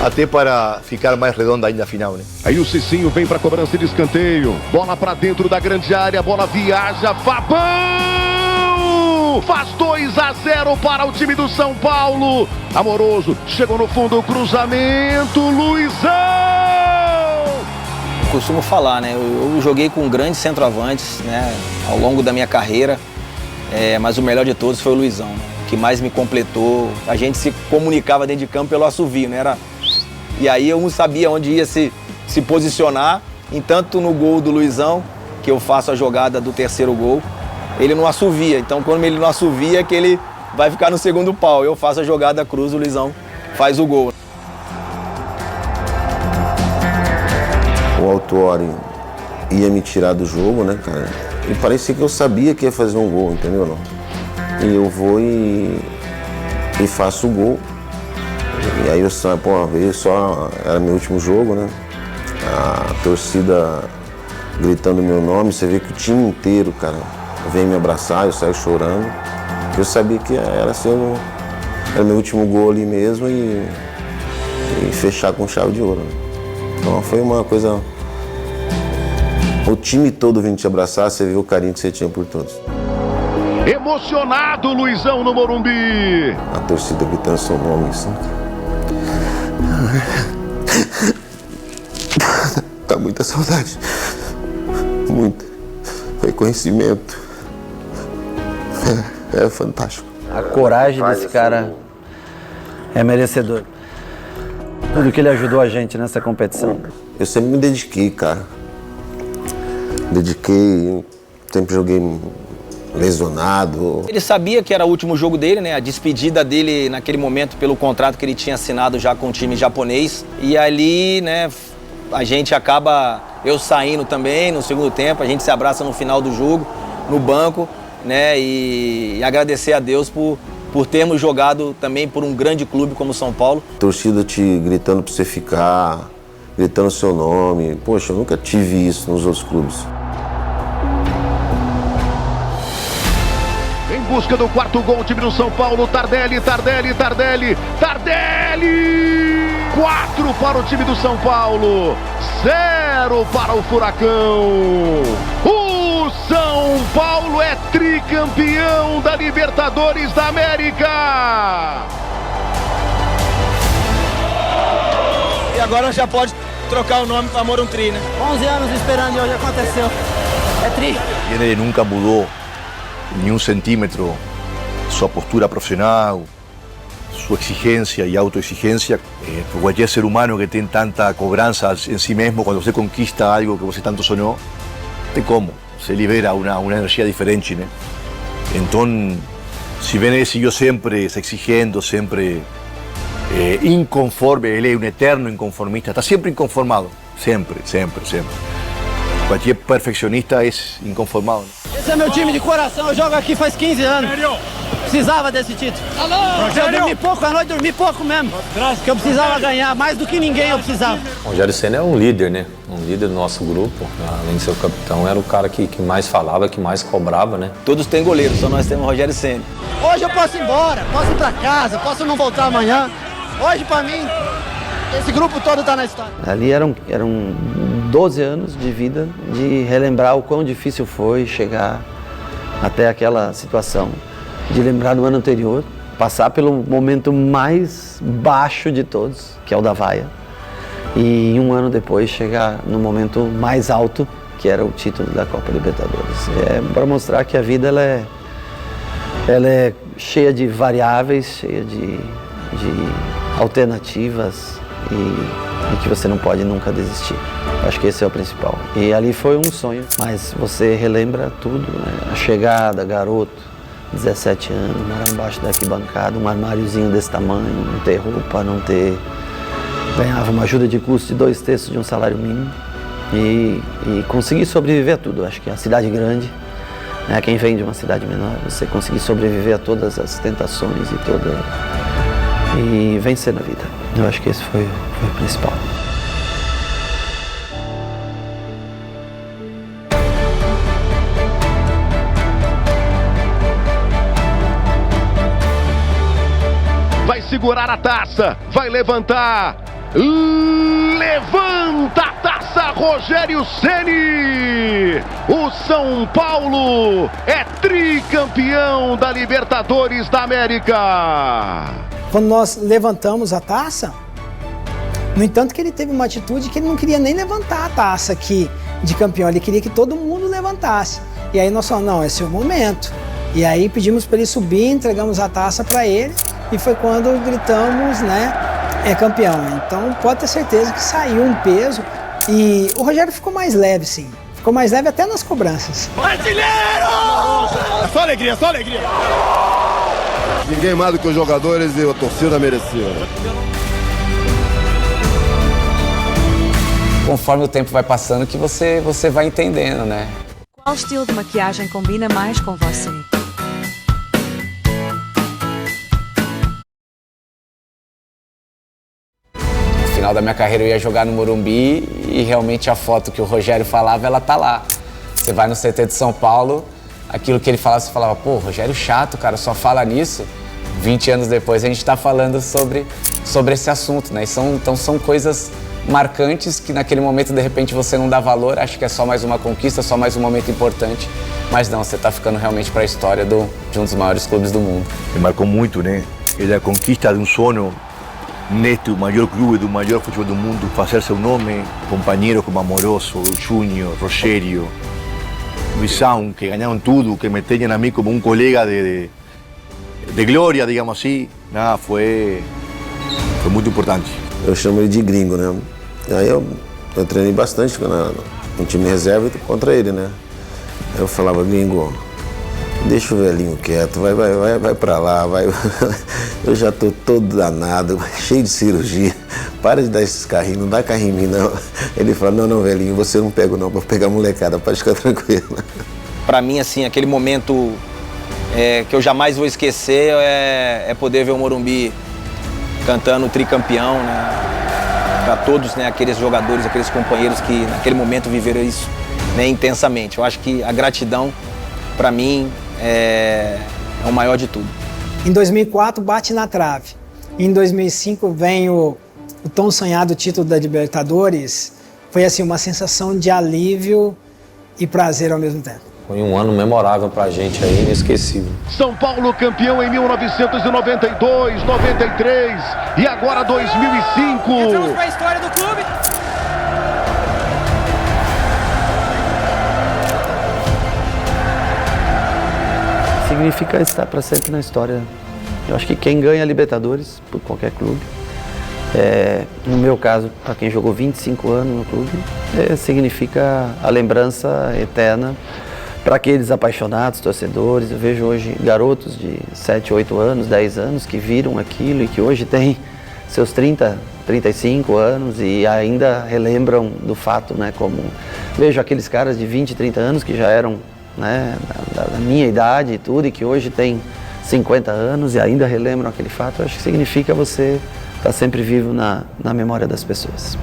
até para ficar mais redonda ainda a final, né? Aí o Cicinho vem para cobrança de escanteio. Bola para dentro da grande área, bola viaja, Fabão! Faz 2 a 0 para o time do São Paulo. Amoroso, chegou no fundo, cruzamento, Luizão! Costumo falar, né? Eu joguei com grandes centroavantes, né, ao longo da minha carreira, mas o melhor de todos foi o Luizão, né, que mais me completou. A gente se comunicava dentro de campo pelo assovio, né? E aí eu não sabia onde ia se posicionar, tanto no gol do Luizão, que eu faço a jogada do terceiro gol, ele não assovia. Então quando ele não assovia, que ele vai ficar no segundo pau. Eu faço a jogada, cruzo, o Luizão faz o gol. O Autuori ia me tirar do jogo, né, cara? E parecia que eu sabia que ia fazer um gol, entendeu? Não? E eu vou e faço o gol. E aí era meu último jogo, né? A torcida gritando meu nome, você vê que o time inteiro, cara, vem me abraçar, eu saio chorando. Eu sabia que era meu último gol ali mesmo e fechar com chave de ouro, né? Então foi uma coisa... O time todo vindo te abraçar, você vê o carinho que você tinha por todos. Emocionado, Luizão no Morumbi. A torcida gritando seu nome, assim. Tá muita saudade. Muita. Reconhecimento. É fantástico. A coragem desse cara é merecedor. Tudo que ele ajudou a gente nessa competição. Eu sempre me dediquei, cara. Dediquei, sempre joguei lesionado. Ele sabia que era o último jogo dele, né? A despedida dele naquele momento pelo contrato que ele tinha assinado já com o time japonês. E ali, né, a gente acaba, eu saindo também no segundo tempo, a gente se abraça no final do jogo, no banco, né? E agradecer a Deus por termos jogado também por um grande clube como o São Paulo. A torcida te gritando pra você ficar, gritando seu nome. Poxa, eu nunca tive isso nos outros clubes. Em busca do quarto gol, o time do São Paulo, Tardelli! 4 para o time do São Paulo, 0 para o Furacão. O São Paulo é tricampeão da Libertadores da América. E agora já pode trocar o nome para Morumbi Tri, né? 11 anos esperando e hoje aconteceu. É tri. Ele nunca mudou ni un centímetro su postura profesional, su exigencia y autoexigencia. Cualquier ser humano que tiene tanta cobranza en sí mismo, cuando usted conquista algo que usted tanto soñó, se libera una energía diferente, ¿no? Entonces, si bien él siguió siempre exigiendo, siempre inconforme, él es un eterno inconformista, está siempre inconformado, siempre. Cualquier perfeccionista es inconformado, ¿no? Esse é meu time de coração, eu jogo aqui faz 15 anos. Precisava desse título. Eu dormi pouco, à noite dormi pouco mesmo. Porque eu precisava ganhar, mais do que ninguém eu precisava. O Rogério Ceni é um líder, né? Um líder do nosso grupo. Além de ser o capitão, era o cara que mais falava, que mais cobrava, né? Todos têm goleiro, só nós temos o Rogério Ceni. Hoje eu posso ir embora, posso ir pra casa, posso não voltar amanhã. Hoje, pra mim, esse grupo todo tá na história. Ali eram 12 anos de vida, de relembrar o quão difícil foi chegar até aquela situação, de lembrar do ano anterior, passar pelo momento mais baixo de todos, que é o da vaia, e um ano depois chegar no momento mais alto, que era o título da Copa Libertadores. É para mostrar que a vida ela é cheia de variáveis, cheia de alternativas e que você não pode nunca desistir. Acho que esse é o principal. E ali foi um sonho, mas você relembra tudo, né? A chegada, garoto, 17 anos, morar embaixo da arquibancada, um armáriozinho desse tamanho, não ter roupa, não ter... Ganhava uma ajuda de custo de 2/3 de um salário mínimo e conseguir sobreviver a tudo. Acho que a cidade grande, né? Quem vem de uma cidade menor, você conseguir sobreviver a todas as tentações e vencer na vida. Eu acho que esse foi o principal. Vai segurar a taça, vai levantar. Levanta a taça, Rogério Ceni! O São Paulo é tricampeão da Libertadores da América. Quando nós levantamos a taça, no entanto que ele teve uma atitude que ele não queria nem levantar a taça aqui de campeão, ele queria que todo mundo levantasse. E aí nós falamos, não, esse é o momento. E aí pedimos para ele subir, entregamos a taça para ele e foi quando gritamos, né, é campeão. Então pode ter certeza que saiu um peso e o Rogério ficou mais leve, sim. Ficou mais leve até nas cobranças. Brasileiro! Só alegria, só alegria! Ninguém mais do que os jogadores e a torcida merecia. Conforme o tempo vai passando que você vai entendendo, né? Qual estilo de maquiagem combina mais com você? No final da minha carreira eu ia jogar no Morumbi e realmente a foto que o Rogério falava, ela tá lá. Você vai no CT de São Paulo, aquilo que ele falava, você falava, pô, Rogério chato, cara, só fala nisso. 20 anos depois a gente tá falando sobre esse assunto, né? Então são coisas marcantes que naquele momento de repente você não dá valor, acha que é só mais uma conquista, só mais um momento importante, mas não, você tá ficando realmente para a história de um dos maiores clubes do mundo. Me marcou muito, né? É a conquista de um sonho neste, o maior clube do maior futebol do mundo, fazer seu nome, companheiros como Amoroso, Júnior, Rogério, Luizão, que ganharam tudo, que me tenham a mim como um colega de glória, digamos assim, né? Foi muito importante. Eu chamo ele de gringo, né? Aí eu treinei bastante no time reserva contra ele, né? Eu falava, gringo, Deixa o velhinho quieto, vai pra lá, vai. Eu já tô todo danado, cheio de cirurgia. Para de dar esses carrinhos, não dá carrinho em mim não. Ele fala, não, velhinho, você não pega não, vou pegar a molecada, pode ficar tranquilo. Pra mim, assim, aquele momento que eu jamais vou esquecer é poder ver o Morumbi cantando o tricampeão, né? Pra todos, né, aqueles jogadores, aqueles companheiros que naquele momento viveram isso, né, intensamente. Eu acho que a gratidão, pra mim, é o maior de tudo. Em 2004 bate na trave. Em 2005 vem o tão sonhado título da Libertadores. Foi assim uma sensação de alívio e prazer ao mesmo tempo. Foi um ano memorável pra gente aí, inesquecível. São Paulo campeão em 1992, 93 e agora 2005. Entramos pra história do clube. Significa estar para sempre na história. Eu acho que quem ganha a Libertadores, por qualquer clube, no meu caso, para quem jogou 25 anos no clube, significa a lembrança eterna para aqueles apaixonados, torcedores. Eu vejo hoje garotos de 7, 8 anos, 10 anos que viram aquilo e que hoje têm seus 30, 35 anos e ainda relembram do fato, né? Como vejo aqueles caras de 20, 30 anos que já eram, né, da minha idade e tudo, e que hoje tem 50 anos e ainda relembram aquele fato. Eu acho que significa você estar sempre vivo na memória das pessoas.